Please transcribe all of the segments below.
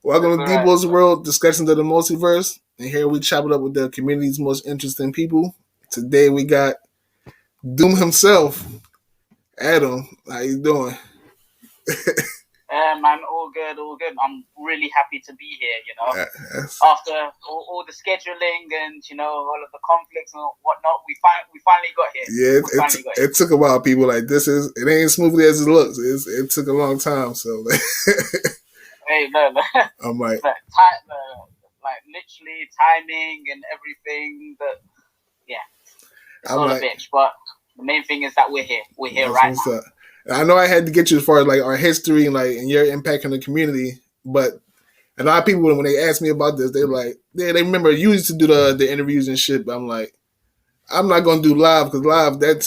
Welcome to Deebos World, discussions of the multiverse. And here we chop it up with the community's most interesting people. Today we got Doom himself, Adam. How you doing? Man, all good. I'm really happy to be here, After all the scheduling and, all of the conflicts and whatnot, we finally got here. Yeah, it took a while, people. Like, it ain't smoothly as it looks. It took a long time, so... Hey, no. I'm like... literally timing and everything, but, yeah. It's all a bitch, but the main thing is that we're here. We're here right now. I know I had to get you as far as like our history and your impact on the community, but a lot of people when they ask me about this, they're like, they remember you used to do the interviews and shit, but I'm like, I'm not gonna do live because live that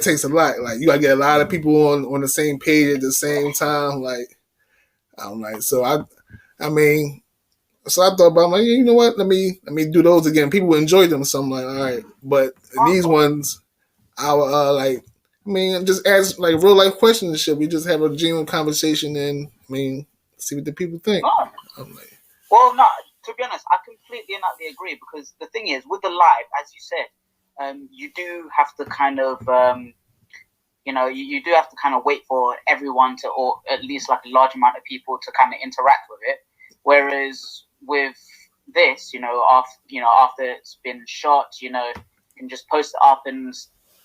takes a lot. Like you gotta get a lot of people on the same page at the same time. Like I'm like, so I thought about I'm like, you know what? Let me do those again. People enjoy them, so I'm like, all right. But these ones, I would just ask like real life questions and shit. We just have a genuine conversation and see what the people think. Oh. I'm like, well, no, to be honest, I completely and utterly agree because the thing is, with the live, as you said, you do have to kind of, you do have to kind of wait for everyone to, or at least like a large amount of people to kind of interact with it. Whereas with this, after it's been shot, you can just post it up and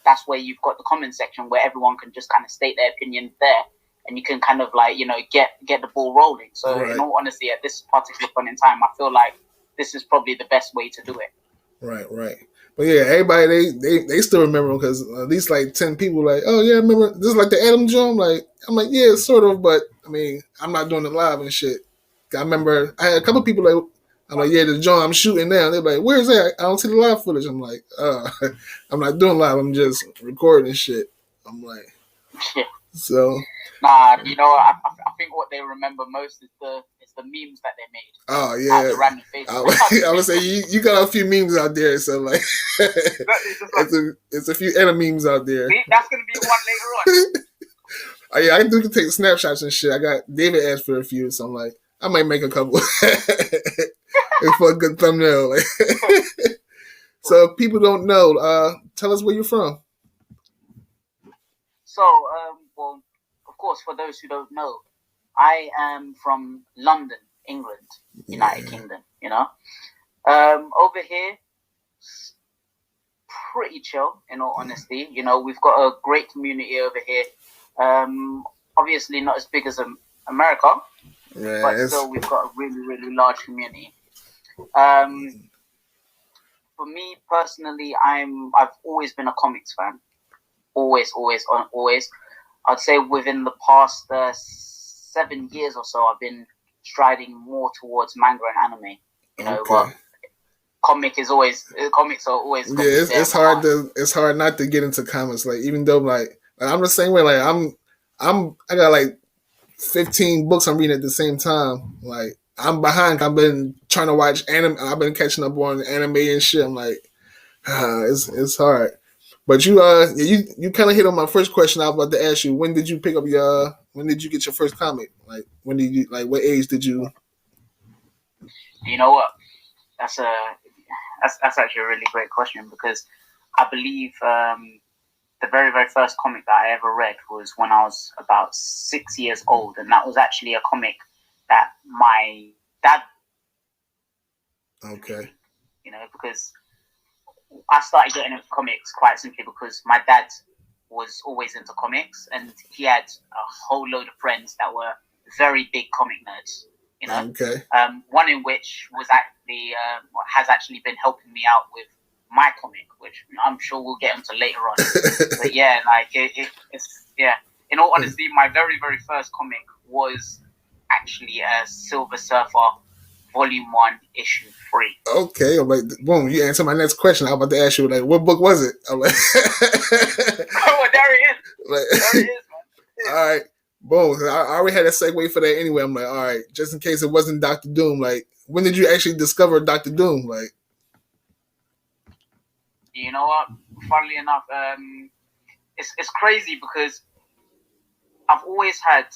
that's where you've got the comment section where everyone can just kind of state their opinion there and you can kind of get the ball rolling. So right. In all honesty, at this particular point in time, I feel like this is probably the best way to do it. Right. But yeah, everybody, they still remember because at least like 10 people like, oh yeah, I remember this is like the Adam Jones. I'm like, yeah, sort of, but I'm not doing it live and shit. I remember I had a couple people like, I'm like, yeah, the joint I'm shooting now. They're like, where's that? I don't see the live footage. I'm like, I'm not doing live. I'm just recording shit. I'm like, so. Nah, I think what they remember most is the memes that they made. Oh yeah. The random faces. I would say you got a few memes out there, so like, it's a few Adam memes out there. That's gonna be one later on. Oh yeah, I do take snapshots and shit. I got David asked for a few, so I'm like, I might make a couple. For a good thumbnail. So if people don't know, tell us where you're from. So, well, of course, for those who don't know, I am from London, England, United Kingdom, Over here, pretty chill, in all honesty. We've got a great community over here. Obviously not as big as America, but still we've got a really, really large community. For me personally, I've always been a comics fan. Always. I'd say within the past 7 years or so, I've been striding more towards manga and anime. But comics are always. Yeah, it's hard not to get into comics. Like even though like I'm the same way. Like I got like 15 books I'm reading at the same time. Like I'm behind. I've been trying to watch anime. I've been catching up on anime and shit. I'm like, it's hard. But you kind of hit on my first question I was about to ask you. When did you get your first comic? Like when did you what age did you? You know what? That's actually a really great question because I believe the very, very first comic that I ever read was when I was about 6 years old, and that was actually a comic that my dad. Okay. Because I started getting into comics quite simply because my dad was always into comics, and he had a whole load of friends that were very big comic nerds. Okay. One in which was has actually been helping me out with my comic, which I'm sure we'll get into later on. But yeah, it's in all honesty, my very, very first comic was actually a Silver Surfer Volume 1, Issue 3. Okay, I'm like, boom, you answered my next question. I was about to ask you, like, what book was it? I'm like, oh, there it is. There it is, man. All right, boom. I already had a segue for that anyway. I'm like, all right, just in case it wasn't Dr. Doom, like, when did you actually discover Dr. Doom? Like, you know what? Funnily enough, it's crazy because I've always had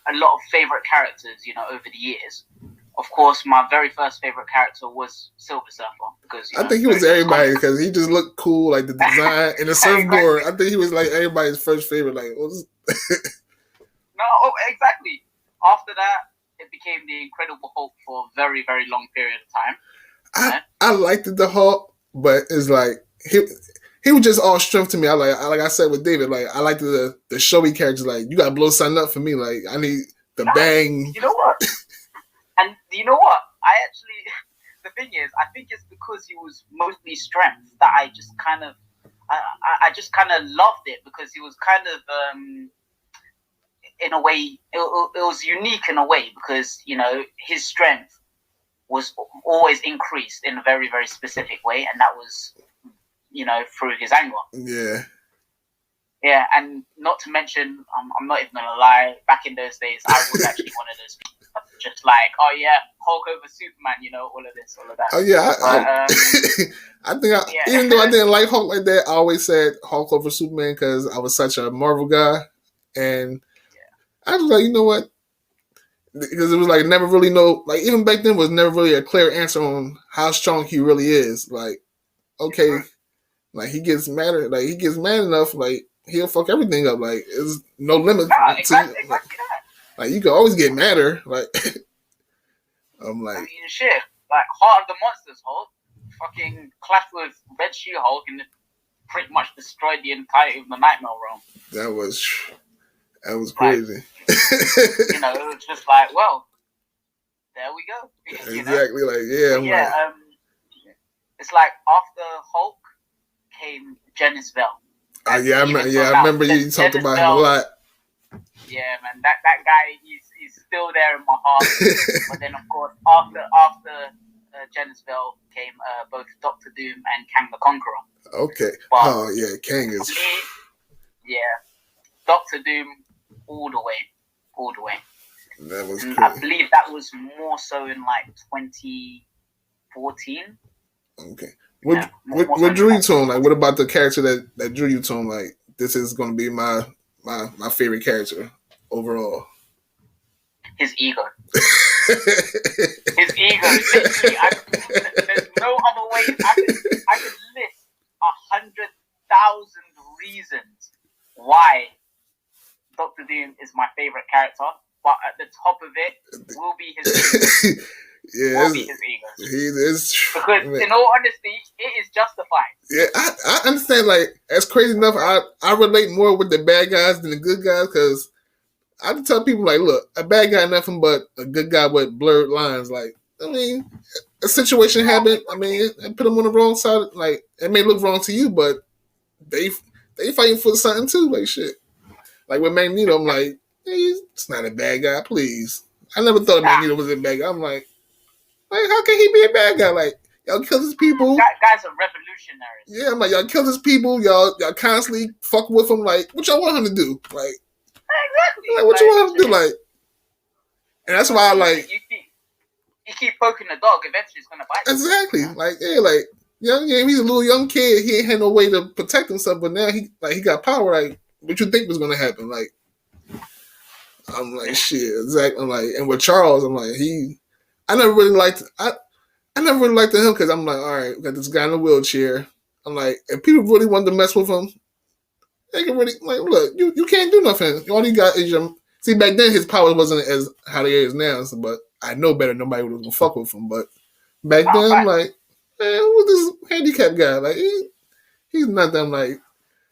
a lot of favorite characters, over the years. Of course, my very first favorite character was Silver Surfer because I think he was everybody because he just looked cool, like the design and the surfboard. Exactly. I think he was like everybody's first favorite. Like, no, exactly. After that, it became the Incredible Hulk for a very, very long period of time. I liked the Hulk, but it's like he was just all strength to me. Like I said with David, like I like the showy characters. Like you gotta blow something up for me. Like I need the bang. You know what? And you know what? The thing is, I think it's because he was mostly strength that I just kind of loved it because he was kind of in a way it was unique in a way because his strength was always increased in a very, very specific way, and that was through his anger. Yeah, and not to mention, I'm not even gonna lie. Back in those days, I was actually one of those people just like, oh yeah, Hulk over Superman, all of this, all of that. Oh yeah, I think even though I didn't like Hulk like that, I always said Hulk over Superman because I was such a Marvel guy, and I was like, you know what? Because it was like never really like even back then was never really a clear answer on how strong he really is. Like, okay, like he gets mad enough, like he'll fuck everything up. Like, there's no limit. Exactly that. Like you can always get madder. Like I'm like, I mean, shit. Like Heart of the Monsters Hulk, fucking clashed with Red She-Hulk and pretty much destroyed the entirety of the Nightmare Realm. That was crazy. It was just like, well, there we go. Exactly. Like yeah. It's like after Hulk came Janice Bell. I remember you talked about him a lot. Yeah, man, that guy he's still there in my heart. But then, of course, after Janice Bell came both Doctor Doom and Kang the Conqueror. Okay. But Kang is. Doctor Doom all the way. That was. I believe that was more so in like 2014. Okay. What drew you to him? Like, what about the character that drew you to him? Like, this is going to be my favorite character overall. His ego. His ego. Literally, there's no other way. I could list 100,000 reasons why Doctor Doom is my favorite character, but at the top of it will be his ego. Will be his ego. He is, because in all honesty, it is justified. Yeah, I understand. Like, that's crazy enough. I relate more with the bad guys than the good guys because I tell people like, look, a bad guy nothing but a good guy with blurred lines. Like, I mean, a situation happened. I mean, and put them on the wrong side. Like, it may look wrong to you, but they fighting for something too. Like shit. Like with Magneto, I'm like, he's not a bad guy. Please, I never thought Magneto was a bad guy. I'm like, how can he be a bad guy? Like, y'all kill his people. Guys are revolutionaries. Yeah, I'm like, y'all kill his people. Y'all constantly fuck with him. Like, what y'all want him to do? Like, exactly. Like, what you want him to do? Like, and that's why I like. You keep poking the dog. Eventually, it's gonna bite. Exactly. Like, he's a little young kid. He ain't had no way to protect himself, but now he got power. Like, what you think was gonna happen? Like, I'm like, shit. Exactly. I'm like, and with Charles, I'm like, I never really liked him because I'm like, all right, we got this guy in a wheelchair. I'm like, if people really wanted to mess with him, they can really like, look, you can't do nothing. All you got is your. See, back then his power wasn't as how they is now, so, but I know better. Nobody was gonna fuck with him, but back then, I'm like, man, who's this handicapped guy? Like, he's not that. I'm like,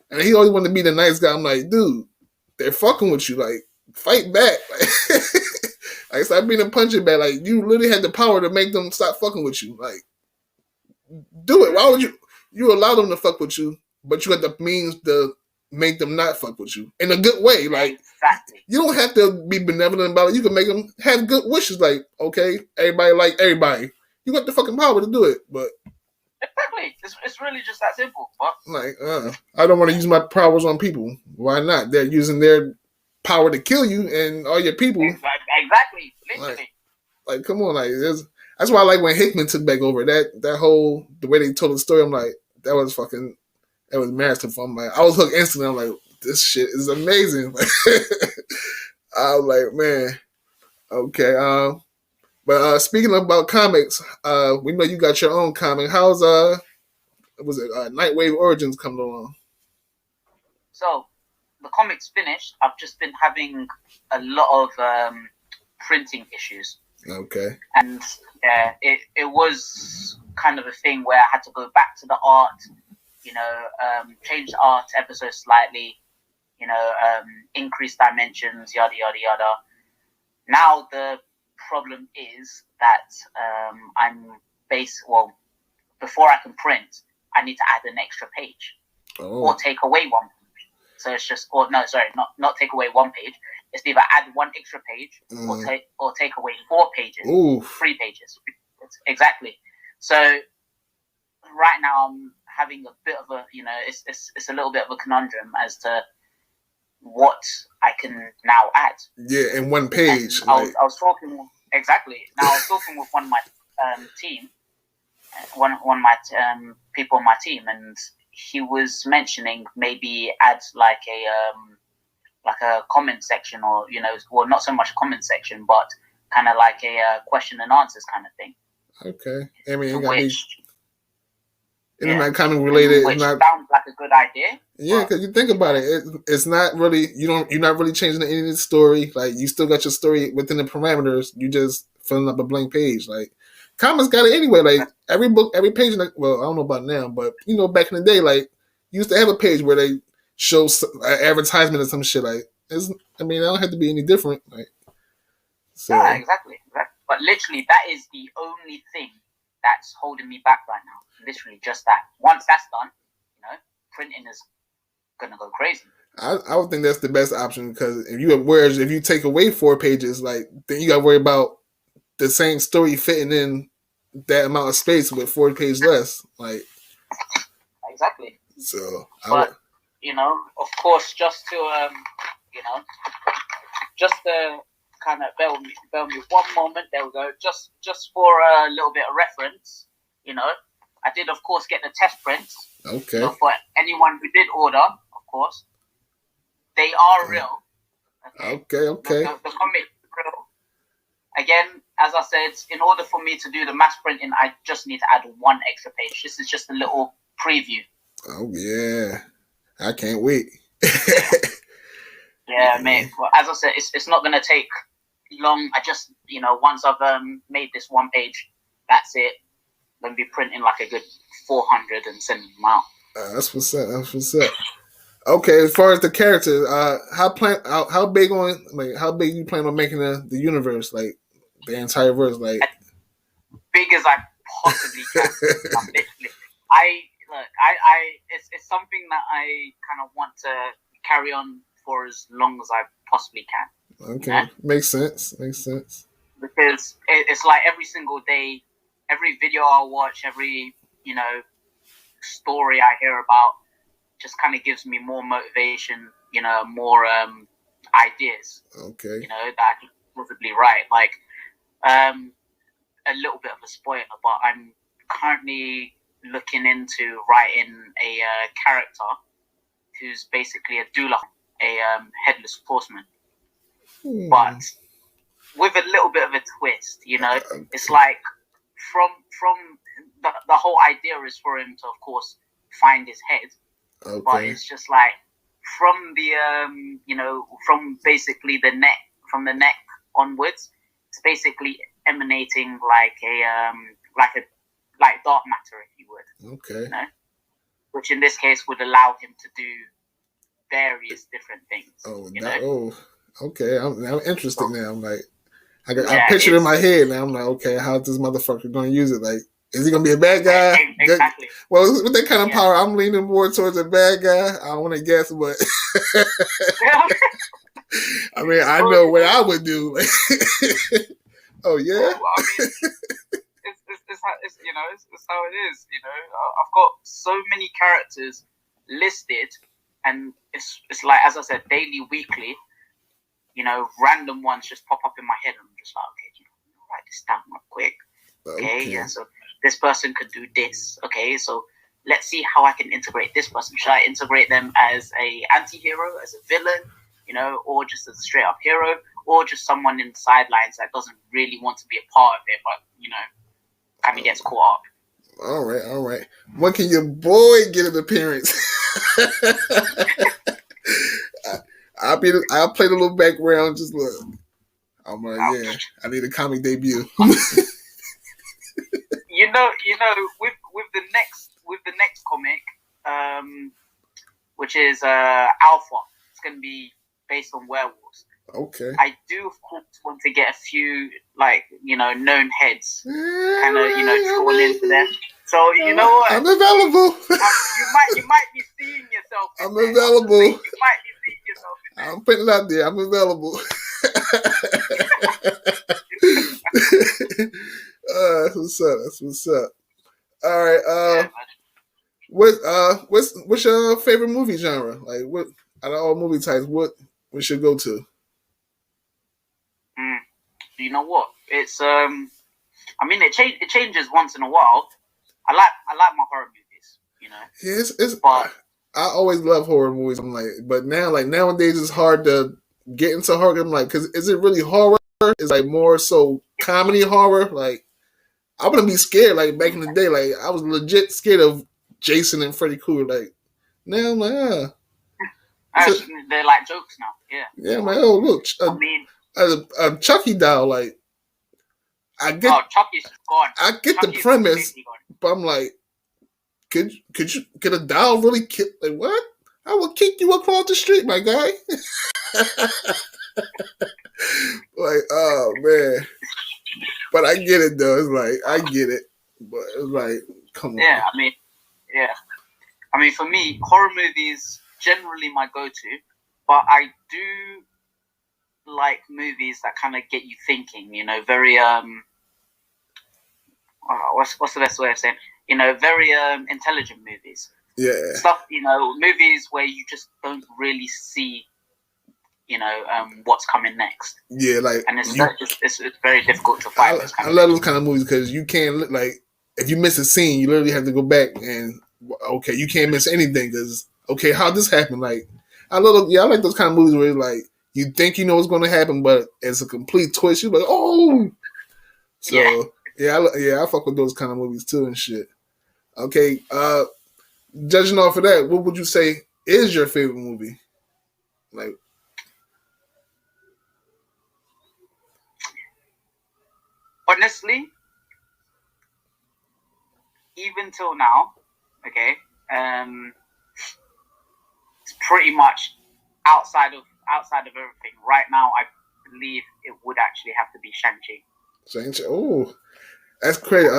and he always wanted to be the nice guy. I'm like, dude, they're fucking with you. Like, fight back. Like, stop being a punching bag. Like, you literally had the power to make them stop fucking with you. Like, do it. Why would you allow them to fuck with you, but you got the means to make them not fuck with you in a good way? Like, exactly. You don't have to be benevolent about it. You can make them have good wishes. Like, okay, everybody like everybody. You got the fucking power to do it, but exactly, it's really just that simple. But like, I don't want to use my powers on people. Why not? They're using their power to kill you and all your people. Exactly, literally. Like come on, like that's why I like when Hickman took back over that whole the way they told the story. I'm like, that was masterful. I'm like, I was hooked instantly. I'm like, this shit is amazing. I was like, man, okay. But speaking about comics, we know you got your own comic. How's was it Nightwave Origins coming along? So the comic's finished. I've just been having a lot of printing issues. Okay. And yeah, it was kind of a thing where I had to go back to the art, change the art ever so slightly, increase dimensions, yada yada yada. Now the problem is that before I can print, I need to add an extra page or take away one page. So it's just, not take away one page. It's either add one extra page or take away 4 pages, Oof. 3 pages. Exactly. So right now I'm having a bit of a, it's a little bit of a conundrum as to what I can now add. Yeah, in one page. I was talking exactly. Now I was talking with one of my team, one of my people on my team, and he was mentioning maybe add like a comment section, or not so much a comment section, but kind of like a question and answers kind of thing. Okay, I mean, it's not kind of related. Which sounds like a good idea. Yeah, because you think about it, it's not really you're not really changing any of the story. Like you still got your story within the parameters. You just filling up a blank page. Like comics got it anyway. Like every book, every page. Well, I don't know about now, but back in the day, like you used to have a page where they show advertisement or some shit. Like I don't have to be any different. Like so. Yeah, exactly. But literally, that is the only thing that's holding me back right now. Literally, just that. Once that's done, printing is gonna go crazy. I would think that's the best option because if you take away 4 pages, like then you got to worry about the same story fitting in that amount of space with 4 pages less. Like exactly. So, of course, just to kind of bear with me one moment. There we go. Just for a little bit of reference, I did of course get the test prints. Okay. For anyone who did order, of course, they are real. Okay. The comic real. Again, as I said, in order for me to do the mass printing, I just need to add 1 extra page. This is just a little preview. Oh yeah, I can't wait. Yeah, mate. Well, as I said, it's not gonna take long. I just once I've made this 1 page, that's it. I'm gonna be printing like a good 400 and sending them out. That's what's up. Okay, as far as the characters, how big you plan on making the universe, like the entire verse, like as big as I possibly can. It's something that I kind of want to carry on for as long as I possibly can. Okay, yeah? Makes sense. Because it's like every single day, every video I watch, every story I hear about, just kind of gives me more motivation, more ideas. Okay. That I can possibly write. Like a little bit of a spoiler, but I'm currently looking into writing a character who's basically a doula, a headless horseman, but with a little bit of a twist. It's like from the whole idea is for him to, of course, find his head. Okay. But it's just like from the from basically the neck onwards, it's basically emanating like dark matter, if you would. Okay. Which in this case would allow him to do various different things. Okay. I'm interested now. I'm like, I picture it in my head now. I'm like, okay, how's this motherfucker going to use it? Like, is he going to be a bad guy? Exactly. Well, with that kind of power, I'm leaning more towards a bad guy. I don't want to guess, but I mean, I know what I would do. Oh yeah. Well, I mean, it's how it is. I've got so many characters listed, and it's like, as I said, daily, weekly. Random ones just pop up in my head, and I'm just like, okay, write this down real quick. Okay, yeah. So this person could do this. Okay, so let's see how I can integrate this person. Should I integrate them as a anti-hero, as a villain? you know, or just as a straight up hero, or just someone in the sidelines that doesn't really want to be a part of it, but, you know, kind of gets caught up. All right. When can your boy get an appearance? I'll play the little background. Just look. I'm like, yeah, I need a comic debut. you know, with the next comic, which is Alpha, it's going to be based on werewolves. Okay. I do, of course, want to get a few, like, you know, known heads, kind of, you know, drawn into them. So, you know what? I'm available. You might be seeing yourself. I'm available. You might be seeing yourself in there. I'm putting it out there. I'm available. That's what's up. All right. What's your favorite movie genre? Like, what out of all movie types, what we should go to? You know what? It's I mean, it changes once in a while. I like my horror movies. You know. Yeah, but I always love horror movies. I'm like, but now, like nowadays, it's hard to get into horror. I'm like, because is it really horror? It's like more so comedy horror. Like, I wouldn't be scared. Like back in the day, like I was legit scared of Jason and Freddy Krueger. Like now, I'm like, they're like jokes now. Yeah. Yeah, I'm like, oh look, I mean, a Chucky doll. Like, I get. Oh, Chucky's gone. I get Chucky's the premise, but I'm like, could a doll really kill? Like what? I will kick you across the street, my guy. Like, oh man. But I get it though. It's like I get it, but it's like, come on. Yeah, I mean, for me, horror movies generally my go-to, but I do like movies that kind of get you thinking. You know, very what's the best way of saying? You know, very intelligent movies. Yeah. Stuff. You know, movies where you just don't really see, you know, what's coming next. Yeah, like, and it's very difficult to find. I love those kind of movies because you can't, like, if you miss a scene, you literally have to go back and okay, you can't miss anything because okay, how this happened? Like, I like those kind of movies where like you think you know what's going to happen, but it's a complete twist. You're like, oh, so yeah, I fuck with those kind of movies too and shit. Okay, judging off of that, what would you say is your favorite movie? Like, honestly, even till now, okay, it's pretty much outside of everything. Right now, I believe it would actually have to be Shang-Chi. Shang-Chi, oh, that's crazy.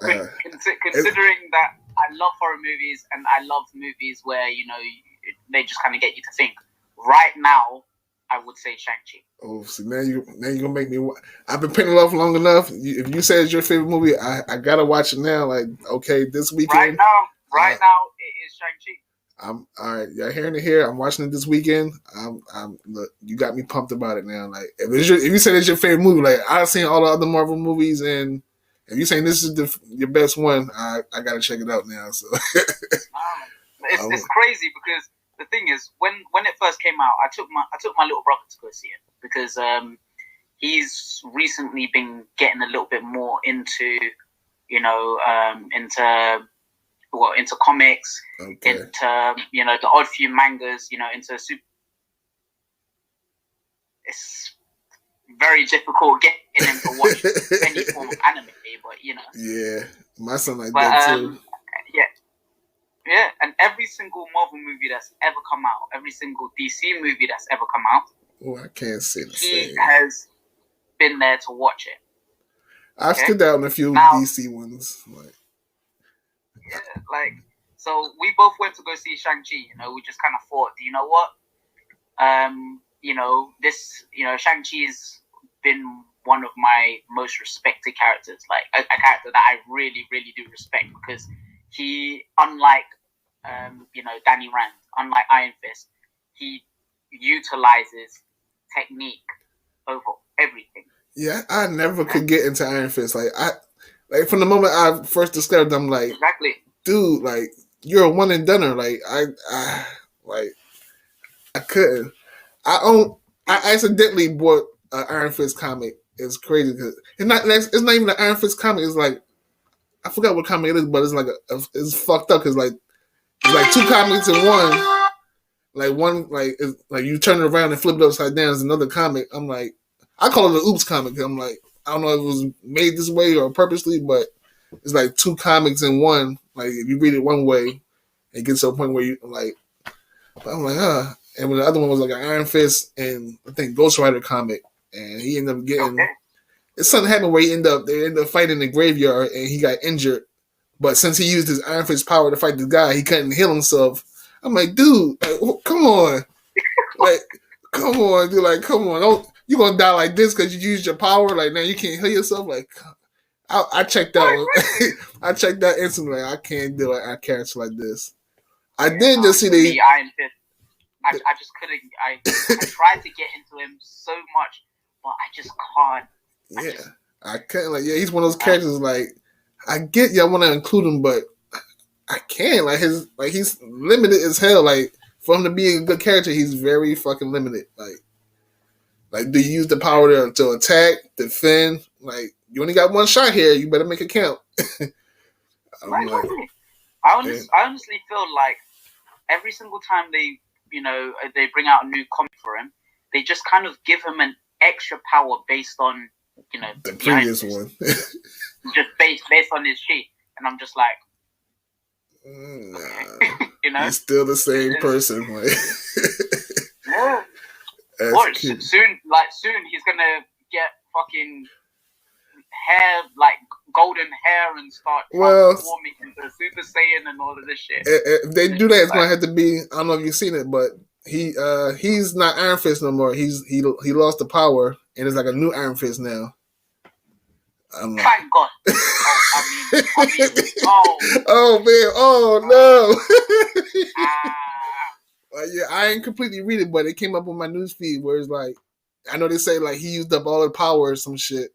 Considering that I love horror movies and I love movies where, you know, they just kind of get you to think. Right now, I would say Shang-Chi. Oh, so now you're gonna make me. I've been putting it off long enough. If you say it's your favorite movie, I gotta watch it now. Like, okay, this weekend. Right now, it is Shang-Chi. I'm all right. Y'all hearing it here? I'm watching it this weekend. Look, you got me pumped about it now. Like, if you say it's your favorite movie, like I've seen all the other Marvel movies, and if you saying this is your best one, I gotta check it out now. So it's crazy because the thing is, when it first came out, I took my little brother to go see it because he's recently been getting a little bit more into, you know, into comics, okay, into, you know, the odd few mangas, you know, into super. It's very difficult getting him to watch any form of anime, but you know. Yeah, my son like that too. Yeah, and every single Marvel movie that's ever come out, every single DC movie that's ever come out, oh, I can't say the same. He has been there to watch it. I've stood down a few DC ones. So we both went to go see Shang-Chi. You know, we just kind of thought, you know what? You know, Shang-Chi's been one of my most respected characters. Like a character that I really, really do respect because he, unlike you know, Danny Rand, unlike Iron Fist, he utilizes technique over everything. Yeah, I never could get into Iron Fist. Like from the moment I first discovered them, like, exactly, dude, like you're a one and doneer. Like I couldn't. I accidentally bought an Iron Fist comic. It's crazy because it's not even an Iron Fist comic. It's like I forgot what comic it is, but it's like it's fucked up because like it's like two comics in one. Like one, like you turn it around and flip it upside down. It's another comic. I'm like, I call it an oops comic. I'm like, I don't know if it was made this way or purposely, but it's like two comics in one. Like if you read it one way, it gets to a point where you like. But I'm like, huh. And when the other one was like an Iron Fist and I think Ghost Rider comic, and he ended up getting. It's something happened where they end up fighting in the graveyard and he got injured. But since he used his Iron Fist power to fight this guy, he couldn't heal himself. I'm like, dude, like, come on. Like, come on, dude. Like, come on. Don't, you're going to die like this because you used your power. Like, now you can't heal yourself. Like, I checked out. I checked out instantly. Like, I can't do it. I character like this. I did just see the Iron Fist. I just couldn't. I tried to get into him so much, but I just can't. I can't. Like, he's one of those characters. Like, I get y'all want to include him, but I can't. Like he's limited as hell. Like for him to be a good character, he's very fucking limited. Like do you use the power to attack, defend? Like you only got one shot here. You better make it count. I honestly feel like every single time they bring out a new comic for him, they just kind of give him an extra power based on the previous one. Just based on his sheet, and I'm just like, nah, he's still the same person. Like, soon he's gonna get fucking hair, like golden hair, and start transforming into Super Saiyan and all of this shit. If they do that, it's gonna have to be. I don't know if you've seen it, but he's not Iron Fist no more. He lost the power, and it's like a new Iron Fist now. Thank God. Oh man! Oh no! Yeah, I ain't completely read it, but it came up on my newsfeed where it's like, I know they say like he used up all the power or some shit,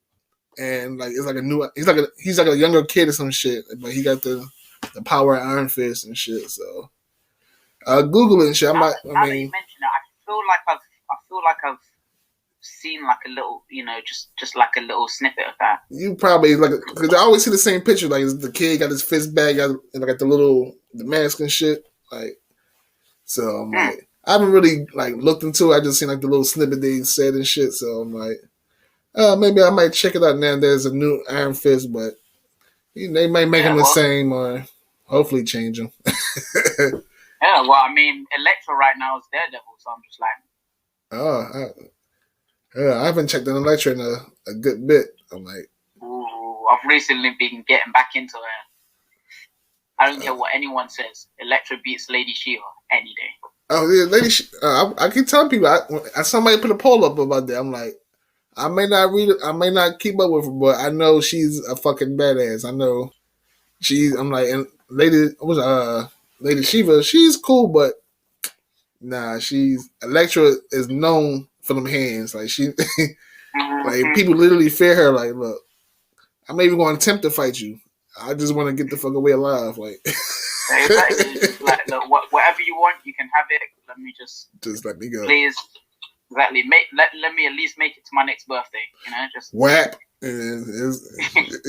and like it's like a new. He's like a younger kid or some shit, but he got the power of Iron Fist and shit. So, Google it and shit. Now that you mention it, I feel like I've seen like a little, just like a little snippet of that. You probably like because I always see the same picture. Like the kid got his fist bag, got like the mask and shit. Like, so I'm like, I haven't really like looked into it. I just seen like the little snippet they said and shit. So I'm like, maybe I might check it out now. There's a new Iron Fist, but they might make him the same or hopefully change him. Yeah, well, I mean, Elektra right now is Daredevil, so I'm just like, I haven't checked on Elektra in a good bit. I'm like, I've recently been getting back into her. I don't care what anyone says. Elektra beats Lady Shiva any day. Oh yeah, Lady Shiva. I keep telling people. Somebody put a poll up about that. I'm like, I may not read it. I may not keep up with her, but I know she's a fucking badass. I know I'm like, and Lady Shiva. She's cool, but nah, Elektra is known for them hands. Like she, like people literally fear her. Like, look, I'm not even going to attempt to fight you. I just want to get the fuck away alive. Like, exactly. Like, look, whatever you want, you can have it. Let me just let me go, please. Exactly. Let me at least make it to my next birthday. Just whap. And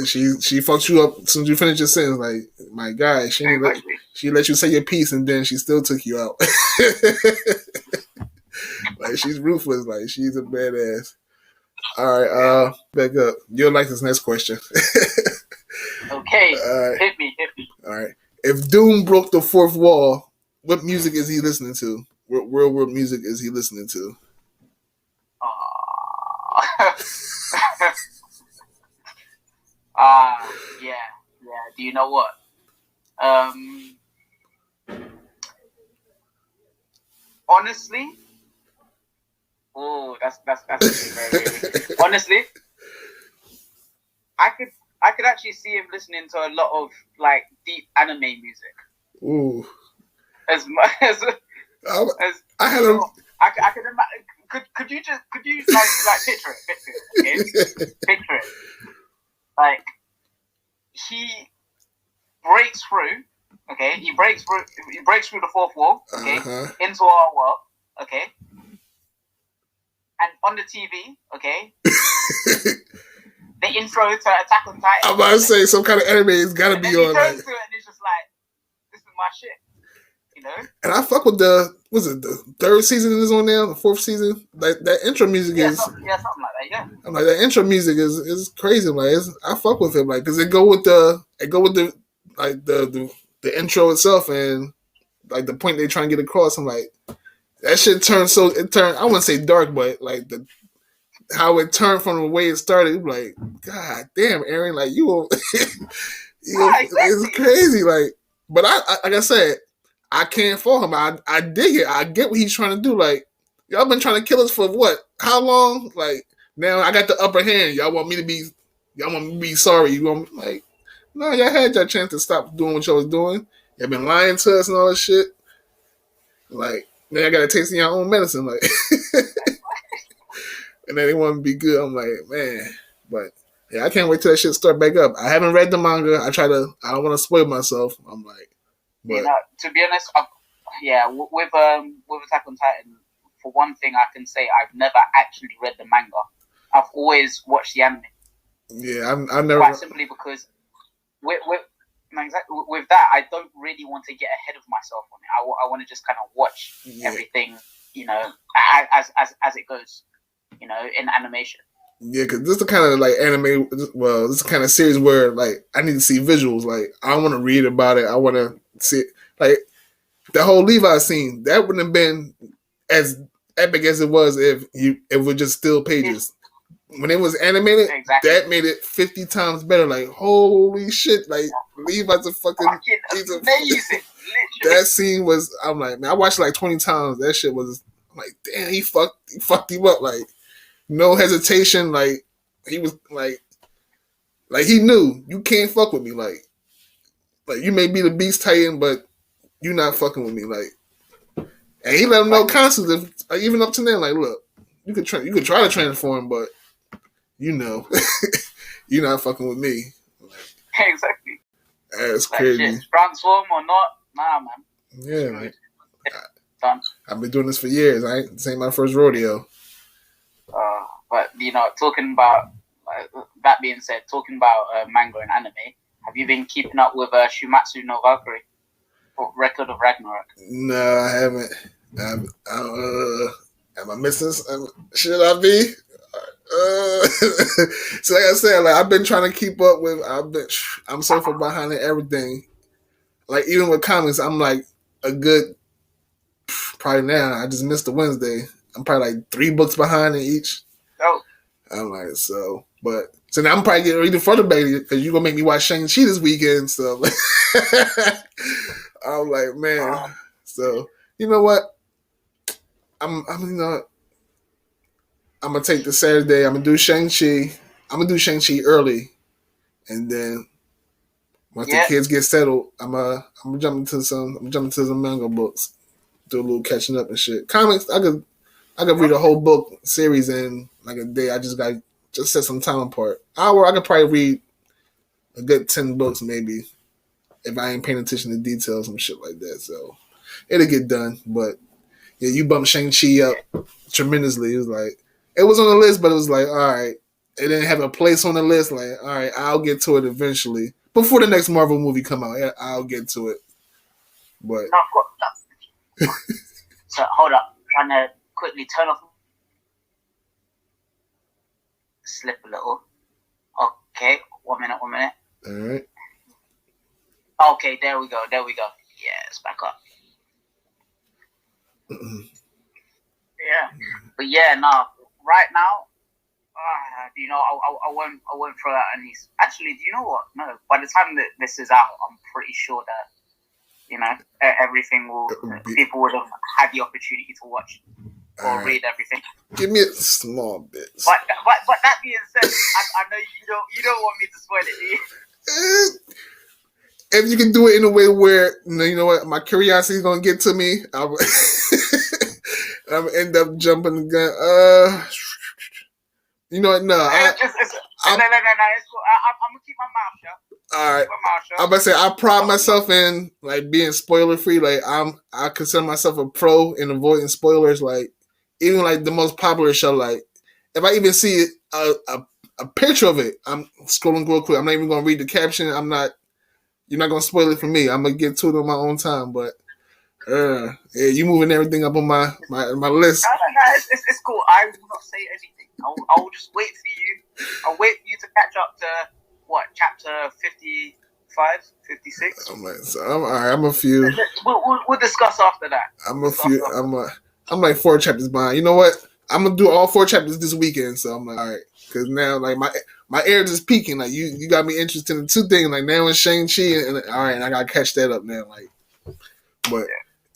she fucks you up as soon as you finish your sentence. Like, my guy, she let you say your piece, and then she still took you out. Like, she's ruthless. Like, she's a badass. All right, back up. You'll like this next question. Okay, right. Hit me. All right. If Doom broke the fourth wall, what music is he listening to? What real world music is he listening to? Yeah. Do you know what? Honestly, that's very honestly, I could actually see him listening to a lot of like deep anime music. Ooh. As much as I had a. I could imagine. Could you like picture it? Okay? Picture it. Like he breaks through. Okay, he breaks through the fourth wall. Okay, into our world. Okay, And on the TV, okay, the intro to Attack on Titan. I'm about to say some kind of anime has got to be on. And he turns to it and it's just like, this is my shit. You know? And I fuck with the third season is on there, the fourth season. Like that intro music is something like that. Yeah, I'm like that intro music is crazy. Like I fuck with it, like because it go with the like the intro itself and like the point they trying to get across. I'm like that shit turned I wouldn't say dark, but like how it turned from the way it started. Like God damn, Aaron, like you exactly. It's crazy. Like, but I like I said. I can't fault him. I dig it. I get what he's trying to do. Like, y'all been trying to kill us for what? How long? Like, now I got the upper hand. Y'all want me to be sorry. You want me, like, no, y'all had your chance to stop doing what y'all was doing. Y'all been lying to us and all this shit. Like, now y'all got to taste your own medicine. Like, and then they want to be good. I'm like, man. But, yeah, I can't wait till that shit start back up. I haven't read the manga. I don't want to spoil myself. I'm like, but, you know, to be honest, with Attack on Titan, for one thing, I can say I've never actually read the manga. I've always watched the anime. Yeah, I've never. Quite simply because with that, I don't really want to get ahead of myself on it. I want to just kind of watch everything, you know, as it goes, you know, in animation. Yeah, because this is the kind of like anime. Well, this is the kind of series where like I need to see visuals. Like I want to read about it. I want to see like the whole Levi scene. That wouldn't have been as epic as it was if it was just still pages. When it was animated, that made it 50 times better. Like holy shit! Like Levi's a fucking amazing. That scene was. I'm like, man, I watched it like 20 times. That shit was. I'm like, damn, he fucked him up. Like. No hesitation, like he was like he knew you can't fuck with me, like you may be the Beast Titan, but you not fucking with me, like. And he let him know constantly, even up to now, like, look, you could try to transform, but you know, you're not fucking with me. Like, exactly. That's crazy. Transform or not, nah, man. Yeah, man. Done. I've been doing this for years. This ain't my first rodeo. But you know, talking about that being said, talking about manga and anime, have you been keeping up with Shumatsu no Valkyrie, Record of Ragnarok? No, I haven't. Am I missing? Should I be? So like I said, like I've been trying to keep up with. I'm so far behind in everything. Like even with comics, I'm like a good. Probably now, I just missed the Wednesday. I'm probably like 3 books behind in each. Oh. I'm like, so now I'm probably getting ready further back because you're gonna make me watch Shang-Chi this weekend. So I'm like, man. So you know what? I'm gonna take the Saturday. I'm gonna do Shang-Chi. I'm gonna do Shang-Chi early, and then once the kids get settled, I'm gonna jump into some manga books, do a little catching up and shit. Comics, I could read a whole book series in like a day. I just got set some time apart. I could probably read a good 10 books maybe if I ain't paying attention to details and shit like that. So it'll get done. But yeah, you bumped Shang-Chi up tremendously. It was on the list, but it was like, all right. It didn't have a place on the list. Like, all right, I'll get to it eventually. Before the next Marvel movie come out, I'll get to it. But no. So hold up, trying to quickly turn off. Slip a little. Okay, 1 minute. All right. Okay, there we go. Yeah, it's back up. Yeah, but yeah, no. Right now, you know, I won't throw out any. Actually, do you know what? No. By the time that this is out, I'm pretty sure that you know everything people would have had the opportunity to watch or read everything. Give me a small bit. But that being said, I know you don't want me to spoil it, do you? If you can do it in a way where you know what, my curiosity is gonna get to me, I'm gonna end up jumping the gun. You know what? No, I'm gonna keep my mouth shut. All right. I'm about to say I pride myself in like being spoiler free. Like I consider myself a pro in avoiding spoilers. Like even like the most popular show, like if I even see a picture of it, I'm scrolling real quick. I'm not even gonna read the caption. I'm not. You're not gonna spoil it for me. I'm gonna get to it on my own time. But yeah, you moving everything up on my list. No, it's cool. I will not say anything. I will just wait for you. I'll wait for you to catch up to what, chapter 55, 56. I'm like, so I'm all right. I'm a few. We'll discuss after that. I'm like 4 chapters behind. You know what? I'm gonna do all 4 chapters this weekend. So I'm like, all right, because now like my ears is peaking. Like you got me interested in 2 things. Like now in Shang-Chi, and all right, and I gotta catch that up now. Like, but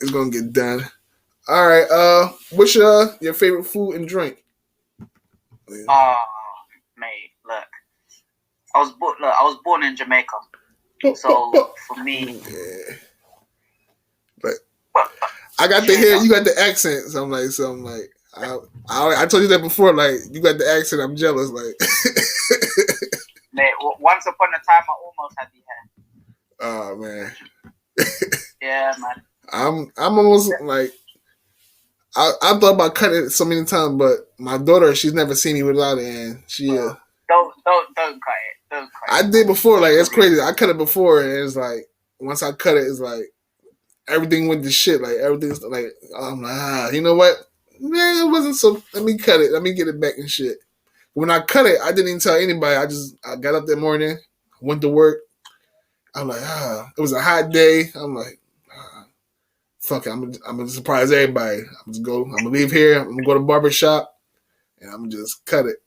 it's gonna get done. All right. What's your favorite food and drink? Mate, look. I was born in Jamaica. So for me, but I got the hair, you got the accent. So I'm like, I told you that before. Like you got the accent, I'm jealous. Like, mate, once upon a time, I almost had the hair. Oh man. Yeah, man. I'm almost like I thought about cutting it so many times, but my daughter, she's never seen me without it, and she don't cut it. Don't cut it. I did before, like it's crazy. I cut it before, and it's like once I cut it, it's like everything went to shit. Like everything's like I'm like, you know what? Man, it wasn't so. Let me cut it. Let me get it back and shit. When I cut it, I didn't even tell anybody. I got up that morning, went to work. I'm like, it was a hot day. I'm like, fuck it. I'm gonna surprise everybody. I'm gonna leave here. I'm gonna go to the barber shop, and I'm gonna just cut it.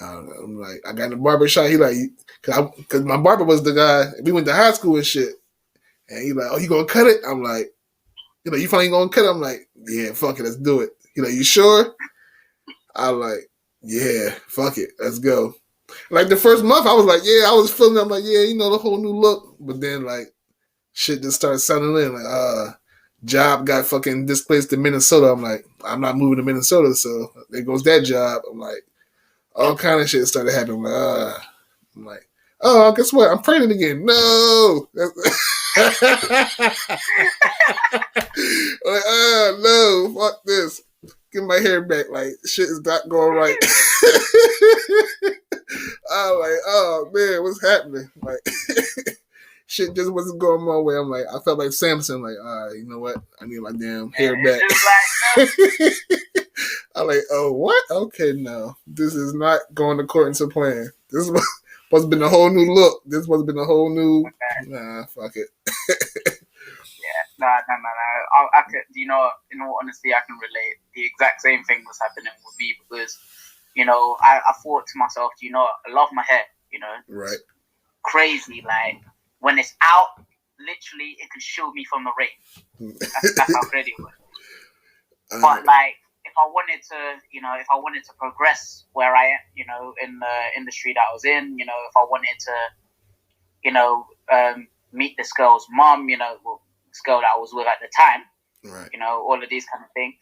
I don't know. I'm like, I got in the barber shop. He like, cause my barber was the guy. We went to high school and shit. And he like, oh, you gonna cut it? I'm like, you finally gonna cut it? I'm like, yeah, fuck it, let's do it. He like, you sure? I'm like, yeah, fuck it, let's go. Like the first month, I was like, yeah, I was feeling it. I'm like, yeah, the whole new look. But then like, shit just started settling in. Like, job got fucking displaced to Minnesota. I'm like, I'm not moving to Minnesota, so there goes that job. I'm like, all kind of shit started happening. I'm like, oh, guess what? I'm pregnant again. No. Like, no, fuck this. Get my hair back. Like, shit is not going right. I'm like, oh man, what's happening? Like, shit just wasn't going my way. I'm like, I felt like Samson. Like, you know what? I need my damn hair back. I'm like, oh, what? Okay, no. This is not going according to plan. This was supposed to be a whole new look. This was been a whole new... Okay. Nah, fuck it. Yeah, no. I could, in all honesty, I can relate. The exact same thing was happening with me because, I thought to myself, I love my hair, Right. Crazy. Like, when it's out, literally, it can shield me from the rain. That's how ready it was. But, like, if I wanted to progress where I am, in the industry that I was in, if I wanted to, meet this girl's mom, this girl that I was with at the time, right. All of these kind of things,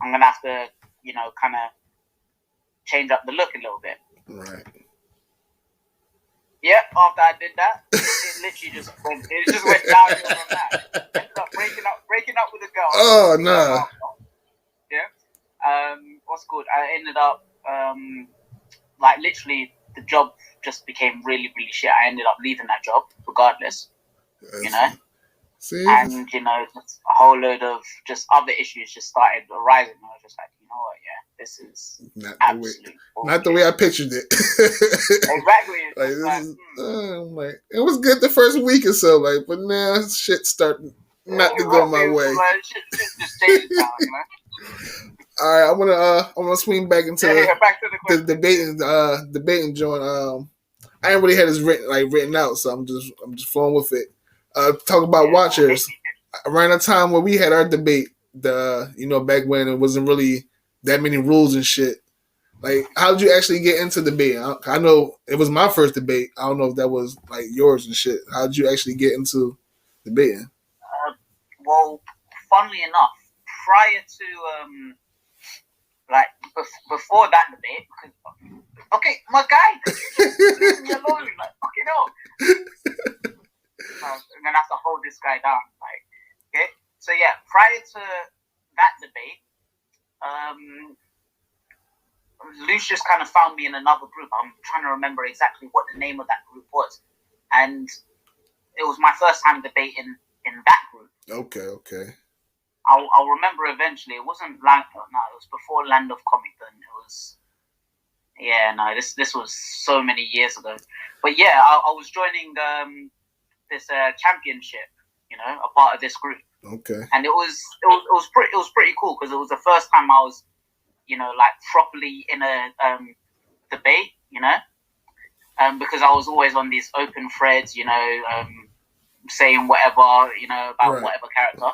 I'm going to have to, kind of change up the look a little bit. Right. Yeah, after I did that, it literally just went downhill from that. Ended up breaking up with a girl. Oh, no. Yeah. What's good? I ended up, like, literally, the job just became really, really shit. I ended up leaving that job, regardless, See? And, just a whole load of just other issues just started arising. I was just like, you know what, this is not the way I pictured it. Exactly. Like, it was good the first week or so, like, but now shit starting not to go my way. Shit just changed now, All right, I wanna swing back into back to the debating joint. I ain't really had this written out, so I'm just flowing with it. Talk about watchers. Around the time where we had our debate, back when it wasn't really that many rules and shit. Like, how did you actually get into debating? I know it was my first debate. I don't know if that was like yours and shit. How did you actually get into debating? Well, funnily enough, prior to before that debate, because my guy, could you just leave me alone? Like, fucking hell. I'm gonna have to hold this guy down. Like, okay. So yeah, prior to that debate, Lucius kind of found me in another group. I'm trying to remember exactly what the name of that group was, and it was my first time debating in that group. Okay. I'll remember eventually. It wasn't it was before Land of Comicton. It was, this was so many years ago. But yeah, I was joining this championship, a part of this group. Okay. And it was pretty cool because it was the first time I was, like properly in a debate, because I was always on these open threads, saying whatever, about whatever character.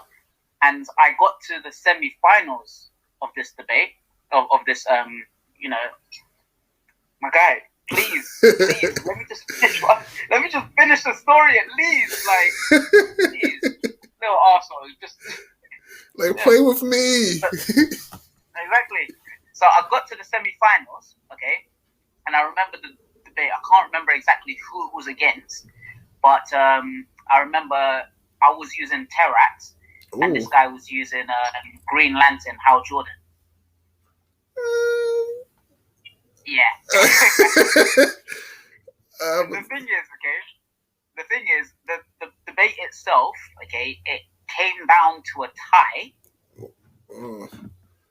And I got to the semi-finals of this debate, of this, my guy, please, let me just finish the story at least, like, please, little arsehole, just play with me. Exactly. So I got to the semi-finals, okay, and I remember the debate. I can't remember exactly who it was against, but I remember I was using Terrax, and this guy was using Green Lantern, Hal Jordan. Yeah. The thing is, the debate itself, okay, it came down to a tie.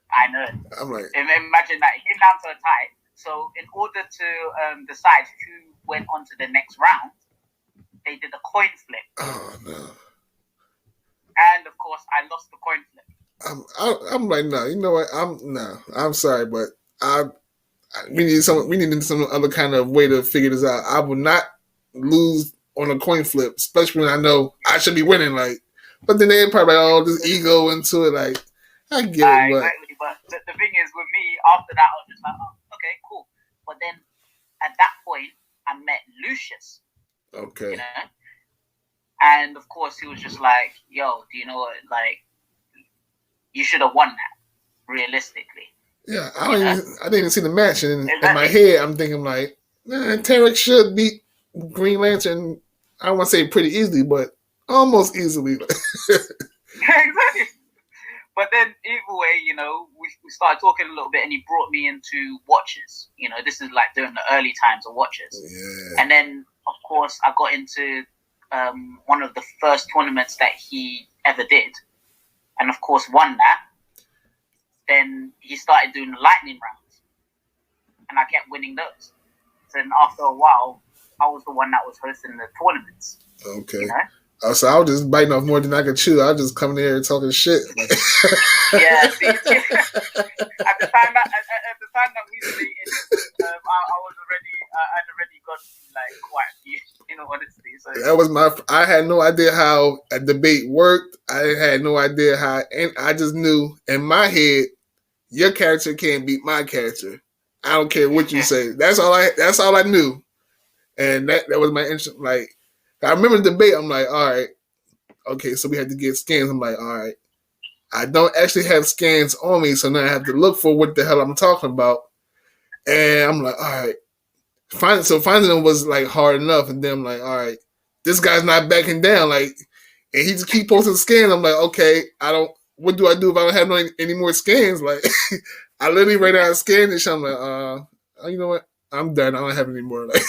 I know. I'm like, imagine that it came down to a tie. So in order to decide who went on to the next round, they did a coin flip. Oh no! And of course, I lost the coin flip. I'm like, no. You know what? I'm sorry, but we need some other kind of way to figure this out. I will not lose on a coin flip, especially when I know I should be winning. Like, but then they probably this ego into it. Like, I get it, but. Exactly. But the thing is, with me, after that, I was just like, oh, okay, cool. But then, at that point, I met Lucius. Okay. And, of course, he was just like, yo, do you know what? Like, you should have won that, realistically. Yeah, I didn't even see the match. And in my head, I'm thinking, like, Tarek should beat Green Lantern, I don't want to say pretty easily, but almost easily. Exactly. But then, either way, we started talking a little bit, and he brought me into Watchers. This is like during the early times of Watchers. Yeah. And then, of course, I got into one of the first tournaments that he ever did, and of course, won that. Then he started doing the lightning rounds, and I kept winning those. So then, after a while, I was the one that was hosting the tournaments. Okay. So I was just biting off more than I could chew. I was just coming there talking shit. Like. Yeah, see, at the time that we dated, I had already got like quite a few, honestly. So that was I had no idea how a debate worked. I had no idea how, and I just knew in my head, your character can't beat my character. I don't care what you say. That's all I knew, and that was my interest. Like. I remember the debate. I'm like, all right, okay, so we had to get scans. I'm like, all right, I don't actually have scans on me, so now I have to look for what the hell I'm talking about. And I'm like, all right, finding them was like hard enough. And then I'm like, all right, this guy's not backing down. Like, and he just keep posting scans. I'm like, okay, what do I do if I don't have any more scans? Like, I literally ran out of scans and shit. I'm like, you know what? I'm done. I don't have any more. Like.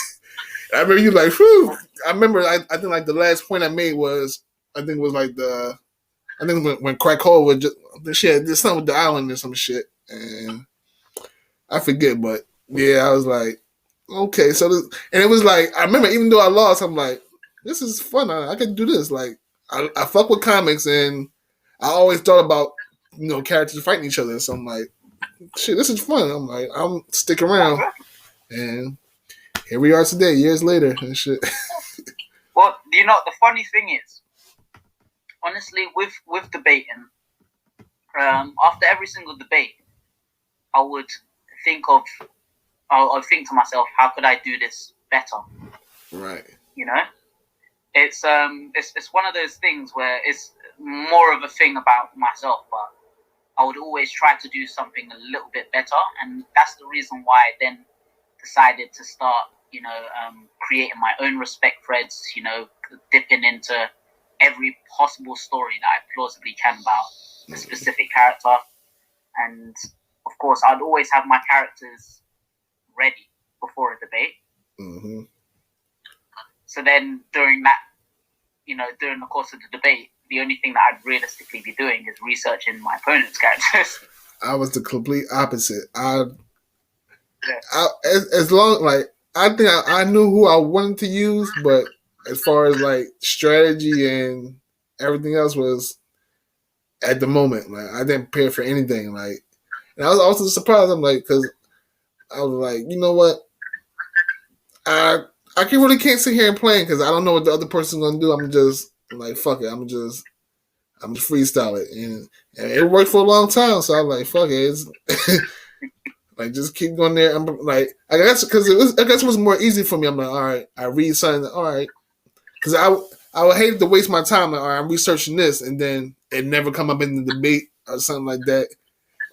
I remember you like, whew. I remember, I think like the last point I made was, when Crack Hole was just, she had did something with the island or some shit. And I forget, but yeah, I was like, okay. So, and it was like, I remember even though I lost, I'm like, this is fun. I can do this. Like, I fuck with comics and I always thought about, characters fighting each other. So I'm like, shit, this is fun. I'm like, I'm stick around. And here we are today, years later and shit. Well, the funny thing is, honestly, with debating, after every single debate, I would think to myself, how could I do this better? Right. It's one of those things where it's more of a thing about myself, but I would always try to do something a little bit better, and that's the reason why I then decided to start, creating my own respect threads, dipping into every possible story that I plausibly can about a specific character. And course, I'd always have my characters ready before a debate. Mm-hmm. So then during that, during the course of the debate, the only thing that I'd realistically be doing is researching my opponent's characters. I was the complete opposite. As long like I think I knew who I wanted to use, but as far as like strategy and everything else was at the moment, like I didn't prepare for anything. Like, and I was also surprised. I'm like, because I was like, you know what, I really can't sit here and play because I don't know what the other person's gonna do. I'm just like, fuck it. I'm just freestyle it, and it worked for a long time. So I was like, fuck it. It's like just keep going there. I'm like, I guess because it was more easy for me. I'm like, all right, I read something, all right, because I would hate to waste my time. Like, all right, I'm researching this, and then it never come up in the debate or something like that.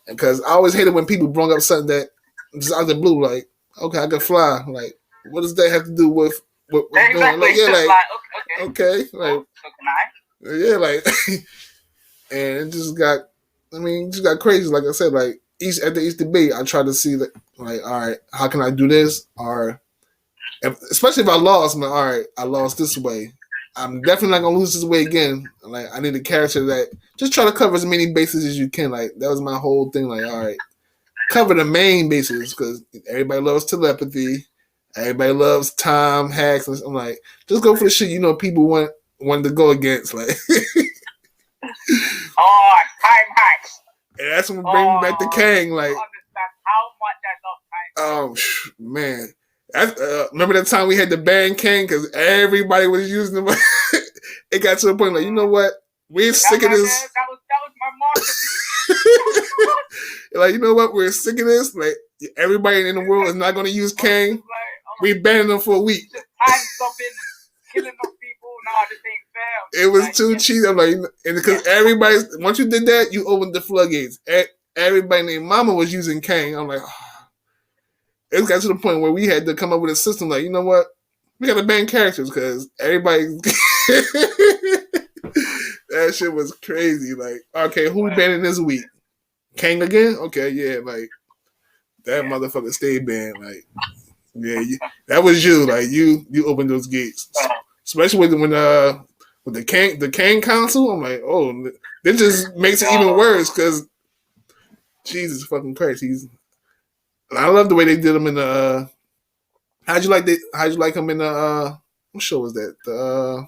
Because I always hated when people brought up something that just out of the blue, like, okay, I can fly. Like, what does that have to do with what's exactly. going on? Like, yeah, like, okay, like, so can I? Yeah, like, and it just got crazy. Like I said, like after each debate, I try to see like, all right, how can I do this? Or especially if I lost, I'm like, all right, I lost this way. I'm definitely not gonna lose this way again. Like, I need a character that just try to cover as many bases as you can. Like, that was my whole thing. Like, all right, cover the main bases because everybody loves telepathy, everybody loves time hacks. And I'm like, just go for the shit people want to go against. Like, time hacks. And that's when we bring back the Kang. Like, understand how much I love time. Oh man. Remember that time we had to ban Kang because everybody was using them. It got to the point like, you know what? We're sick of this. That was my masterpiece. Like, you know what? We're sick of this. Like, everybody in the world is not going to use Kang. We banned them for a week. Just time stopping and killing those people. Nah, this ain't fair. It was too cheap. I'm like, and because everybody, once you did that, you opened the floodgates. Everybody named Mama was using Kang. I'm like, it got to the point where we had to come up with a system like, you know what? We got to ban characters because everybody... That shit was crazy. Like, okay, who banning this week? Kang again? Okay, yeah, like, that motherfucker stayed banned. Like, yeah, that was you. Like, you opened those gates. Especially when with the Kang Council, I'm like, oh, this just makes it even worse because Jesus fucking Christ, I love the way they did him in the. How'd you like him in the? What show was that? The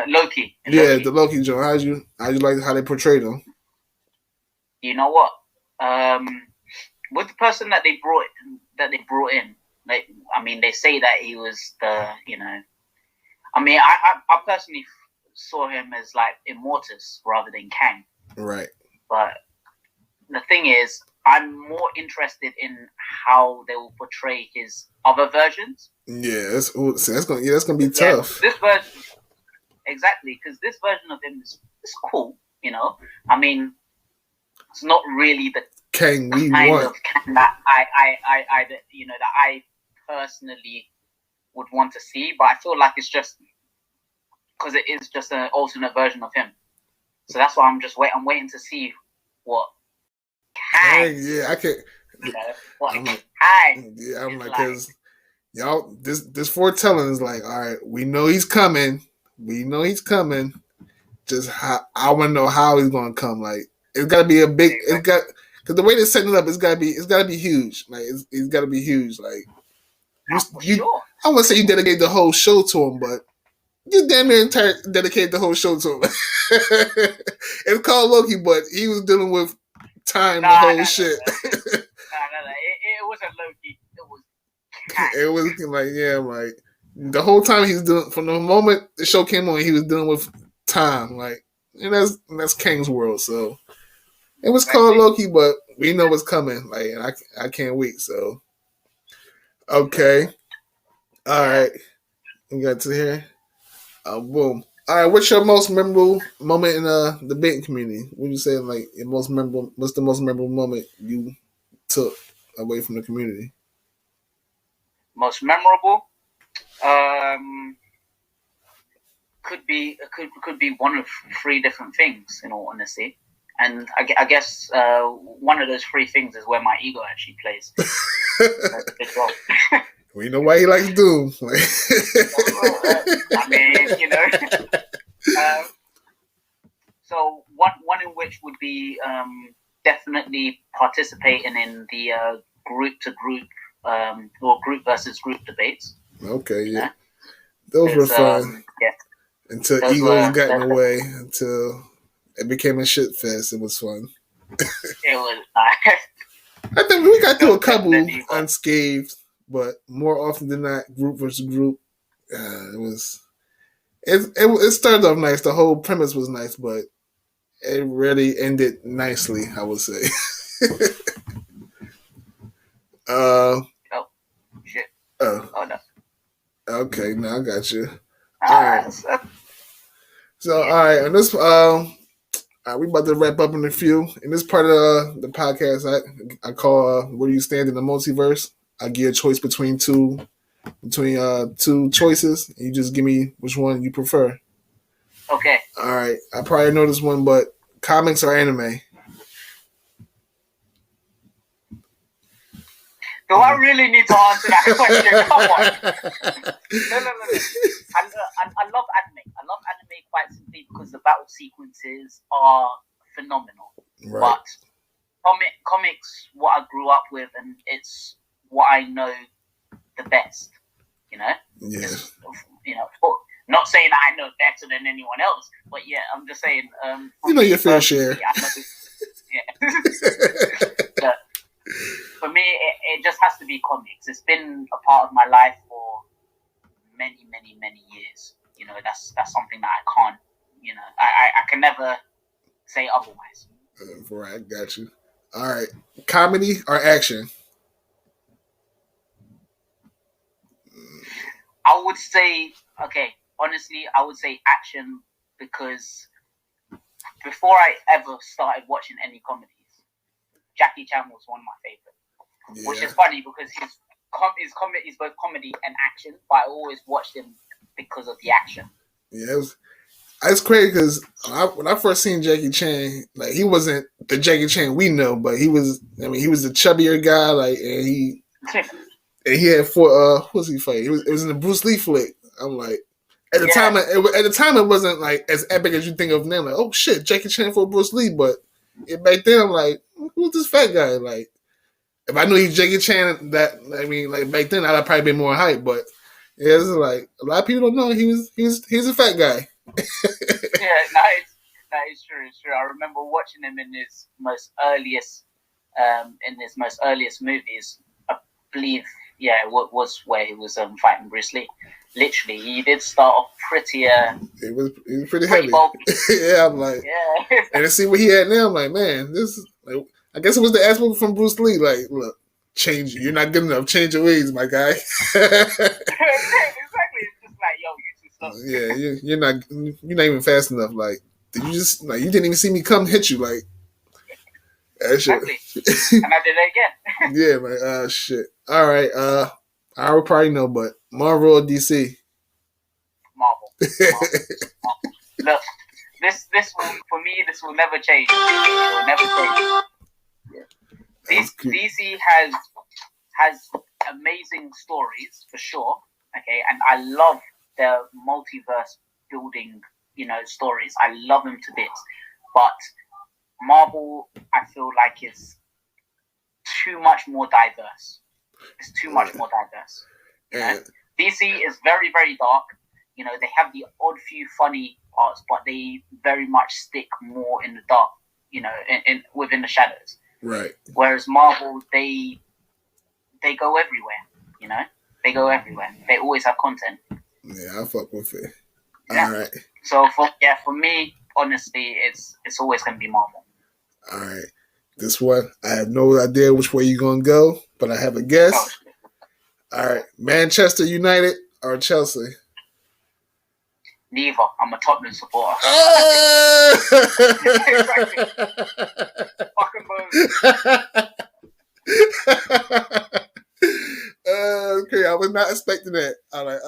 Loki. Yeah, Loki. The Loki joint. How'd you like how they portrayed him? You know what? With the person that they brought in, like, I mean, they say that he was the, I mean, I personally saw him as like Immortus rather than Kang. Right. But the thing is, I'm more interested in how they will portray his other versions. Yeah, that's gonna be tough. This version, exactly, because this version of him is cool. I mean, it's not really the Kang we kind want. of Kang that I personally would want to see, but I feel like it's just because it is just an alternate version of him. So that's why I'm waiting to see what Kang. Yeah, I can't. Kang. Yeah, I'm like, because y'all, this foretelling is like, all right, we know he's coming. Just I want to know how he's gonna come. Like, it's got to be a big. It's got because the way they're setting it up, it's got to be huge. Like, it's got to be huge. Like, sure. I wouldn't say you dedicate the whole show to him, but you damn near dedicate the whole show to him. It's called Loki, but he was dealing with time the whole shit. It wasn't Loki. It was Kang. It was like the whole time he's doing from the moment the show came on, he was dealing with time. Like, and that's Kang's world. So it was called Loki, but we know what's coming. Like, and I can't wait. So okay, all right, we got to here. Boom. All right, what's your most memorable moment in the debating community? What you say, like, your most memorable? What's the most memorable moment you took away from the community? Most memorable, could be one of three different things. In all honesty, And I guess one of those three things is where my ego actually plays. Good job. We know why he likes Doom. I mean, you know. So one in which would be definitely participating in the group to group or group versus group debates. Okay, yeah. Those were fun. Yeah. Until those egos got in the way, until it became a shit fest. It was fun. It was nice. I think we got through a couple unscathed, but more often than not, group versus group. It started off nice. The whole premise was nice, but it really ended nicely, I would say. Oh shit! Oh no. Okay, now I got you. All right. So all right, on this we about to wrap up in a few. In this part of the podcast, I call "Where Do You Stand in the Multiverse?" I give a choice between two choices. And you just give me which one you prefer. Okay. All right. I probably know this one, but comics or anime? Do I really need to answer that question? Come on. No. I love anime. I love anime quite simply because the battle sequences are phenomenal. Right. But comics, what I grew up with, and it's what I know the best. You know. Yeah. Not saying that I know better than anyone else, but yeah, I'm just saying. You know your fair share. Yeah. But for me, it just has to be comics. It's been a part of my life for many years. You know, that's something that I can't. You know, I can never say otherwise. Right, got you. All right, comedy or action? I would say, honestly, I would say action because before I ever started watching any comedies, Jackie Chan was one of my favorite. Yeah. Which is funny because his comedy is both comedy and action, but I always watched him because of the action. Yeah, it's crazy because when I first seen Jackie Chan, like he wasn't the Jackie Chan we know, but he was. I mean, he was the chubbier guy, like, and he had what was he fighting? It was in the Bruce Lee flick. I'm like, at the time, it wasn't like as epic as you think of now. Like, oh shit, Jackie Chan for Bruce Lee, but back then I'm like, who's this fat guy? Like, if I knew he was Jackie Chan, like back then I'd probably been more hype. But yeah, it's like a lot of people don't know he's a fat guy. Yeah, that is true. It's true. I remember watching him in his most earliest movies. I believe, it was where he was fighting Bruce Lee. Literally, he did start off pretty. He was pretty heavy. Yeah, I'm like, and to see what he had now, I'm like, man, this is like. I guess it was the aspect from Bruce Lee. Like, look, change. You're not good enough. Change your ways, my guy. Exactly. It's just like, yo, you too slow. Yeah, you're not even fast enough. Like, you didn't even see me come hit you. Like, exactly. And I did it again. Yeah, man. Shit. All right. I would probably know, but Marvel or DC? Marvel. Look, this will, for me, this will never change. It will never change. DC has amazing stories for sure. Okay, and I love the multiverse building, stories. I love them to bits. But Marvel, I feel like is too much more diverse. It's too much more diverse. DC is very, very dark. They have the odd few funny parts, but they very much stick more in the dark. In within the shadows. Right. Whereas Marvel, they go everywhere. They go everywhere. They always have content. Yeah, I fuck with it. Yeah. All right. So for me, honestly, it's always gonna be Marvel. All right. This one, I have no idea which way you're gonna go, but I have a guess. All right, Manchester United or Chelsea? Neither. I'm a Tottenham supporter. Fucking boom. Okay, I was not expecting that. I'm like,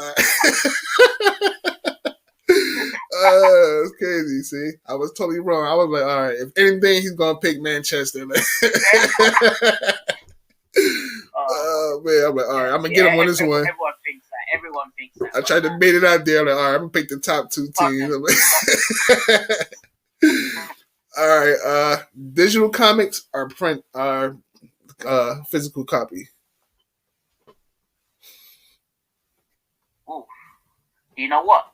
it's crazy. See, I was totally wrong. I was like, all right, if anything, he's gonna pick Manchester. Oh man, I'm like, all right, I'm gonna get him on this one. Everyone thinks that. Everyone thinks that. I tried to bait it out there. I'm like, all right, I'm gonna pick the top two teams. All right, digital comics or print or physical copy. Ooh, you know what?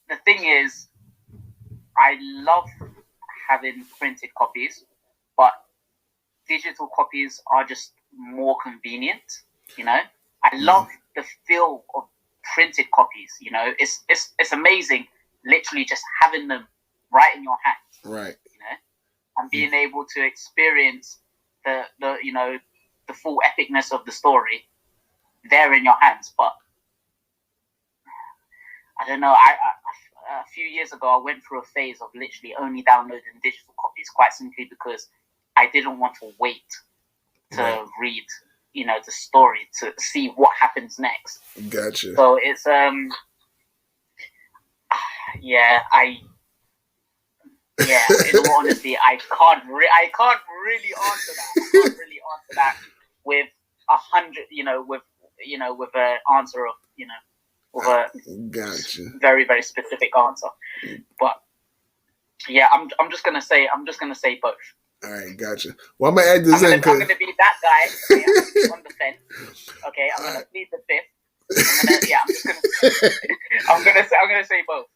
The thing is, I love having printed copies, but digital copies are just more convenient. You know, I love the feel of printed copies. You know, it's amazing, literally just having them right in your hand. Right. You know, and being able to experience the full epicness of the story there in your hands. But I don't know. A few years ago, I went through a phase of literally only downloading digital copies, quite simply because I didn't want to wait to read, the story to see what happens next. Gotcha. So it's in all honesty, I can't really answer that. I can't really answer that with 100, with an answer of, with a gotcha. very, very specific answer. But yeah, I'm just gonna say both. All right, gotcha. Well, I'm gonna add this in. I'm gonna be that guy. Okay, I'm gonna be on the fence. Okay, I'm gonna plead the fifth. I'm gonna say both.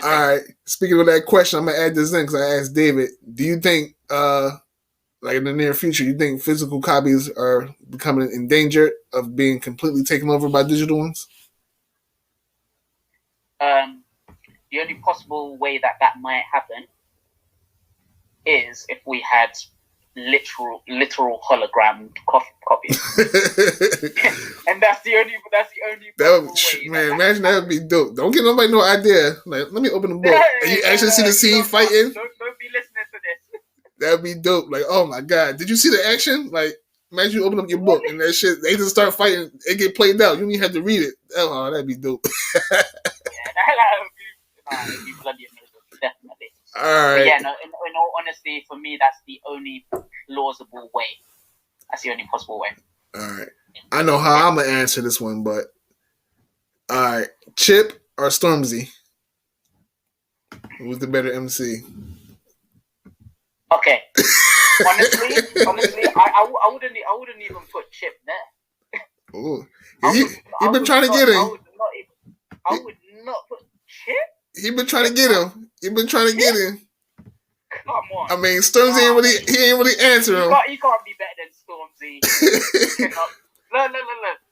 All right. Speaking of that question, I'm gonna add this in because I asked David. Do you think, like in the near future, you think physical copies are becoming endangered of being completely taken over by digital ones? The only possible way that might happen is if we had literal hologram copies, and that's the only way. Imagine that would be dope. Don't give nobody no idea. Like, let me open the book. And you actually see the scene fighting. Don't be listening to this. That'd be dope. Like, oh my god, did you see the action? Like, imagine you open up your book and that shit, they just start fighting. It get played out. You don't even have to read it. Oh, that'd be dope. That'd be bloody amazing, definitely. All right. But yeah, no. In all honesty, for me, that's the only plausible way. That's the only possible way. All right. I know how I'm gonna answer this one, but all right, Chip or Stormzy? Who's the better MC? Okay. honestly, I wouldn't even put Chip there. Oh, he been trying to get him. I would not put Chip. He been trying to get him. Come on. I mean, Stormzy ain't really answering him. He can't be better than Stormzy. Look.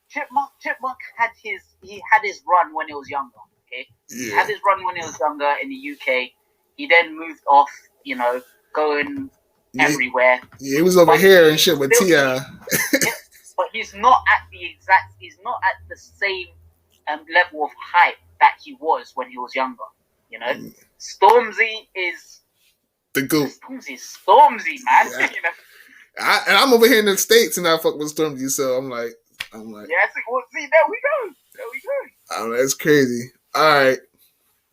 Chipmunk had his run when he was younger. Okay. Yeah. He had his run when he was younger in the UK. He then moved off. Going everywhere. Yeah, he was over here and shit with T.I. But he's not at the same level of hype that he was when he was younger. Stormzy is the goat. Stormzy, man. Yeah. And I'm over here in the States and I fuck with Stormzy, so I'm like. Yeah, well, see, there we go. I don't know, that's crazy. All right,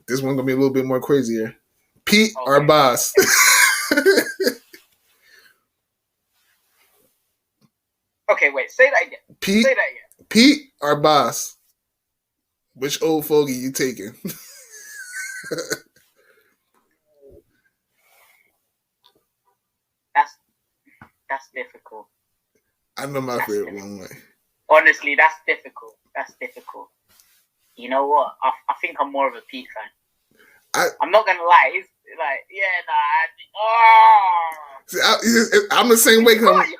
this one's gonna be a little bit more crazier. Pete or Boss? Okay, wait. Say that again. Pete or Boss? Which old fogey you taking? That's difficult. I know my favorite one. Way. Honestly, that's difficult. You know what? I think I'm more of a Pete fan. I'm not gonna lie. He's like, See, I'm the same way. You can't really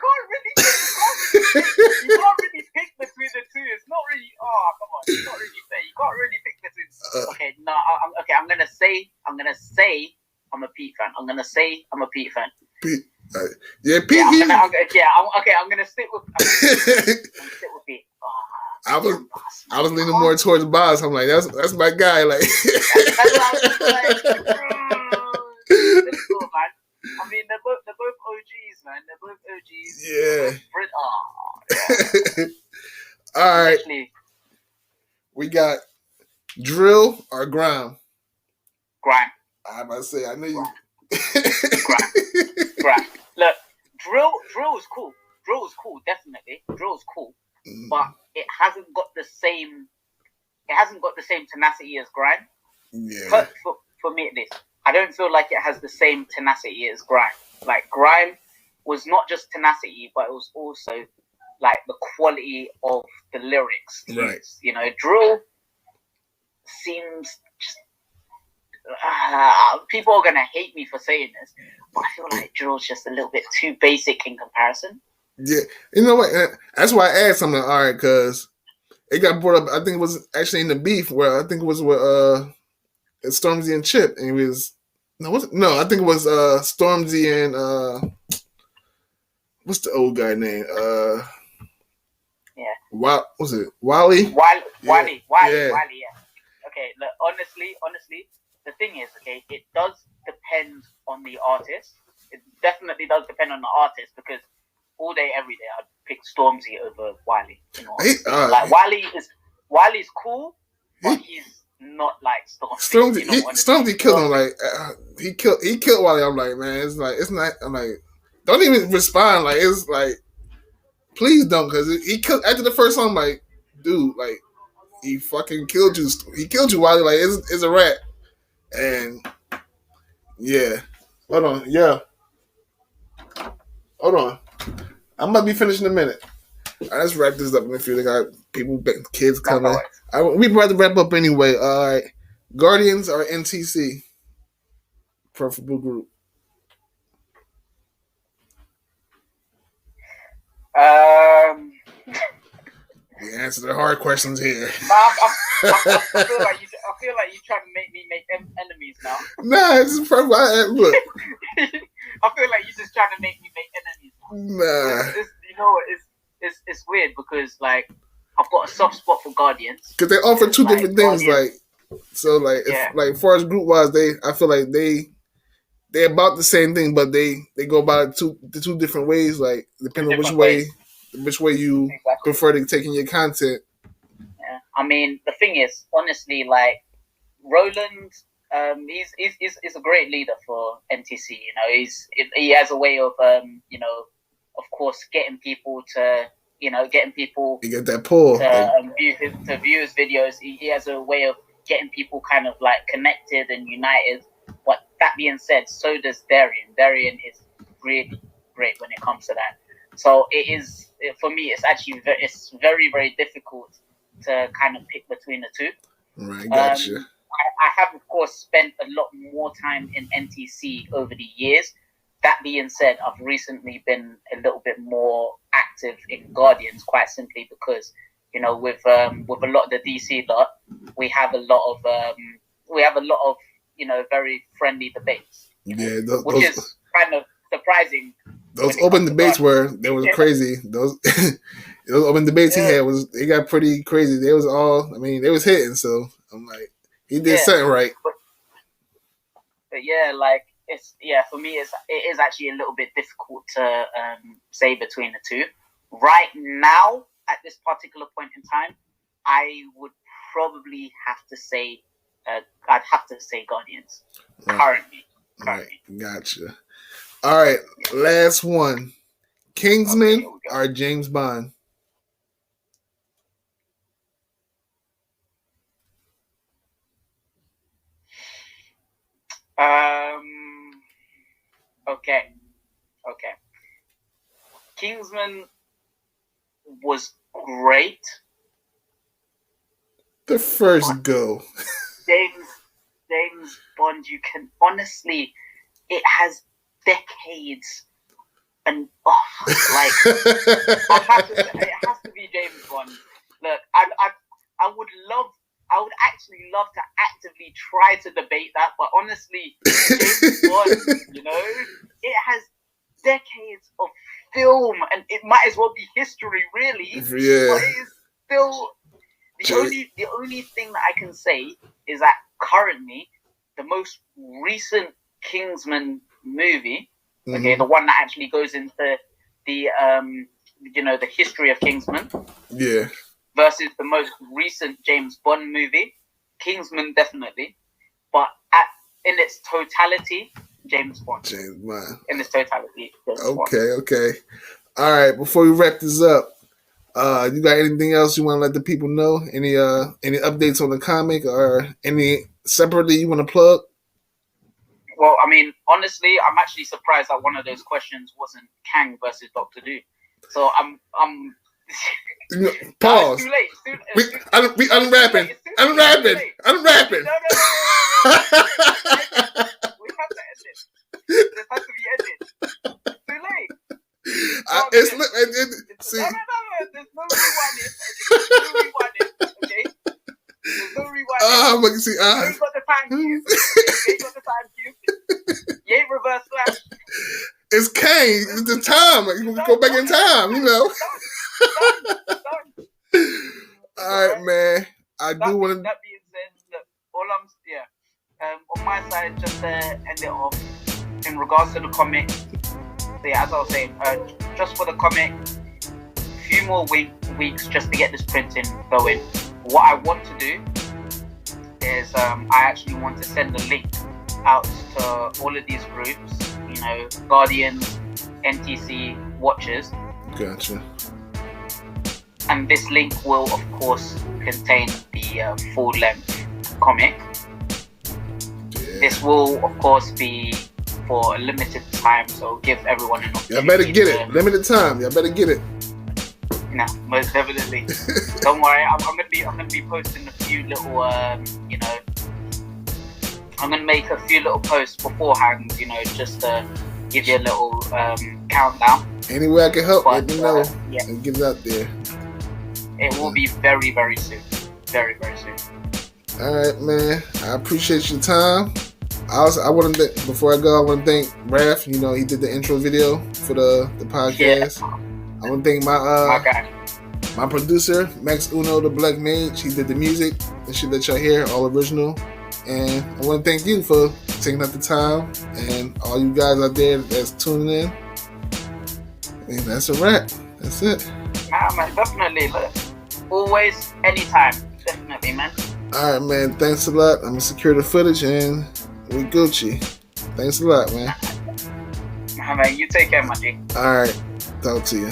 pick between the two. It's not really. Oh, come on. It's not really fair. You can't really pick between. Okay, no. I'm gonna say I'm a Pete fan. Pete. Yeah, Pete. I'm gonna stick with. Pete. I was leaning more towards Boss. I'm like, that's my guy. Like, that's what I was like. That's cool, man. I mean, they're both OGs, man. They're both OGs. Yeah. All right. We got drill or grime. Grime. I'm about to say, I know you. Grime. Look, drill is cool. Drill is cool, definitely. Drill is cool, but it hasn't got the same. It hasn't got the same tenacity as Grime. Yeah. For me, at least, I don't feel like it has the same tenacity as Grime. Like Grime was not just tenacity, but it was also like the quality of the lyrics. Right. You know, drill seems just. People are gonna hate me for saying this, but I feel like drill's just a little bit too basic in comparison. Yeah, you know what? That's why I asked something. All right, because it got brought up. I think it was actually in the beef where I think it was with Stormzy and Chip, and it was I think it was Stormzy and what's the old guy name? Yeah. Was it Wally? Wally. Yeah. Okay. Look, honestly, the thing is, okay, it does depend on the artist. It definitely does depend on the artist because all day, every day, I'd pick Stormzy over Wally. You know, like Wally's cool, but he's not like Stormzy. Stormzy killed him. Like he killed Wally. I'm like, man, it's not. I'm like, don't even respond. Like it's like, please don't, because he killed after the first song. I'm like, dude, like he fucking killed you. He killed you, Wally. Like it's a rat. And yeah, hold on, hold on. I'm about to be finished in a minute. All right, let's wrap this up in a few. They got people, kids coming. We'd rather wrap up anyway. All right, Guardians or NTC? Preferable group. You answer the hard questions here. I feel like you're trying to make me make enemies now. Nah, it's perfect. Look. I feel like you're just trying to make me make enemies now. Nah. You know what? It's weird because like I've got a soft spot for Guardians because they offer two different things. Like so, like if, like as far as group wise, I feel like they're about the same thing, but they go about it the two different ways. Like depending on which way you prefer to take in your content. Yeah, I mean the thing is, honestly, like Roland, he's a great leader for NTC. You know, he has a way of you know, of course, getting people to you get that pull to view his videos. He has a way of getting people kind of like connected and united. But that being said, so does Darian. Darian is really great when it comes to that. So for me, it's very, very difficult to kind of pick between the two. Right, gotcha. I have, of course, spent a lot more time in NTC over the years. That being said, I've recently been a little bit more active in Guardians, quite simply because, you know, with a lot of the DC lot, we have a lot of you know, very friendly debates. Yeah, which is kind of surprising. Those open debates were crazy. Those open debates he had they got pretty crazy. They was hitting. So I'm like, he did something right. But yeah, like for me it is actually a little bit difficult to say between the two. Right now, at this particular point in time, I would probably have to say I'd have to say Guardians. Right. Currently. Right, gotcha. All right, last one. Kingsman or James Bond? Okay. Kingsman was great. The first go. James Bond, you can honestly, it has decades and like it has to be James Bond. Look, I would actually love to actively try to debate that, but honestly, James Bond, you know, it has decades of film, and it might as well be history, really. Yeah. But it is still the only thing that I can say is that currently the most recent Kingsman movie, okay, the one that actually goes into the you know, the history of Kingsman, versus the most recent James Bond movie, Kingsman definitely, but totality, James Bond. James Bond. In its totality, James Bond. Okay. All right. Before we wrap this up, you got anything else you want to let the people know? Any updates on the comic or any separately you want to plug? Well, I mean, honestly, I'm actually surprised that one of those questions wasn't Kang versus Doctor Doom. So I'm pause. It's too late. We unwrapping. Unwrapping. Unwrapping. No. We have to end it. This has to be ended. Too late. There's no rewinding. Okay? There's no rewinding. But you see, you ain't got the time cube. You ain't reverse flash. It's Kang. It's the time. Like, you can go back in time, you know. Done. All right, man. That being said, look, on my side, just to end it off, in regards to the comic, so yeah, as I was saying, just for the comic, a few more weeks just to get this printing going. What I want to do is I actually want to send a link out to all of these groups, you know, Guardians, NTC, Watchers. Gotcha. And this link will, of course, contain the full-length comic. Yeah. This will, of course, be for a limited time, so give everyone an opportunity. Y'all better get it. Limited time. Y'all better get it. No, most definitely. Don't worry. I'm gonna be posting a few little, I'm gonna make a few little posts beforehand, you know, just to give you a little countdown. Any way I can help, let me know. Yeah. And get it out there. It will be very, very soon. Very, very soon. All right, man. I appreciate your time. Before I go, I want to thank Raph. You know, he did the intro video for the podcast. Yeah. I want to thank my producer, Max Uno, the Black Mage. He did the music and shit that y'all hear, all original. And I want to thank you for taking up the time, and all you guys out there that's tuning in. And that's a wrap. That's it. Nah, man, definitely. Look, always, anytime. Definitely, man. All right, man. Thanks a lot. I'm going to secure the footage, and we Gucci. Thanks a lot, man. Nah, man, you take care, my G. All right. Talk to you.